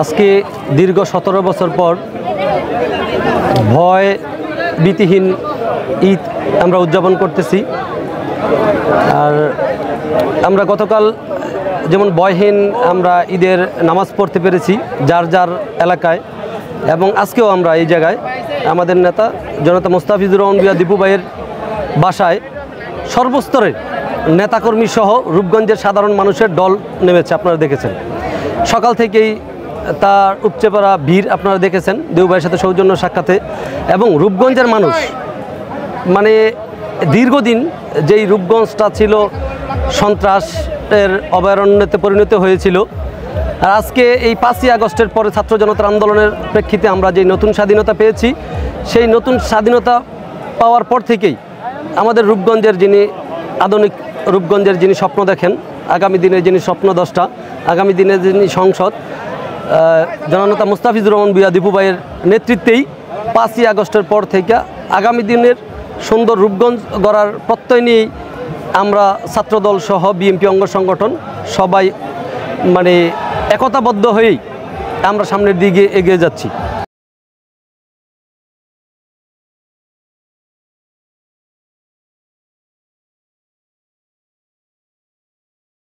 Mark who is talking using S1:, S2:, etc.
S1: আজকে দীর্ঘ 17 বছর পর ভয় ভীতিহীন ঈদ আমরা উদযাপন করতেছি। আর আমরা গতকাল যেমন ভয়হীন আমরা ঈদের নামাজ পড়তে পেরেছি যার যার এলাকায়, এবং আজকেও আমরা এই জায়গায় আমাদের নেতা জনতা মোস্তাফিজুর রহমান ভূঁইয়া দীপু ভাইয়ের বাসায় সর্বস্তরের নেতাকর্মী সহ রূপগঞ্জের সাধারণ মানুষের দল নেমেছে। আপনারা দেখেছেন সকাল থেকেই তার উপচে পড়া ভিড় আপনারা দেখেছেন দীপু ভাইয়ের সাথে সৌজন্য সাক্ষাতে। এবং রূপগঞ্জের মানুষ মানে দীর্ঘদিন যেই রূপগঞ্জটা ছিল সন্ত্রাসের অভয়ারণ্যতে পরিণত হয়েছিল, আর আজকে এই 5ই আগস্টের পরে ছাত্র জনতার আন্দোলনের প্রেক্ষিতে আমরা যে নতুন স্বাধীনতা পেয়েছি, সেই নতুন স্বাধীনতা পাওয়ার পর থেকেই আমাদের রূপগঞ্জের যিনি আধুনিক রূপগঞ্জের যিনি স্বপ্ন দেখেন, আগামী দিনের যিনি স্বপ্নদ্রষ্টা, আগামী দিনের যিনি সংসদ জননেতা মোস্তাফিজুর রহমান ভূঁইয়া দীপু ভাইয়ের নেতৃত্বেই 5ই আগস্টের পর থেকে আগামী দিনের সুন্দর রূপগঞ্জ গড়ার প্রত্যয় নিয়েই আমরা ছাত্রদল সহ বিএনপি অঙ্গ সংগঠন সবাই মানে একতাবদ্ধ হয়েই আমরা সামনের দিকে এগিয়ে যাচ্ছি।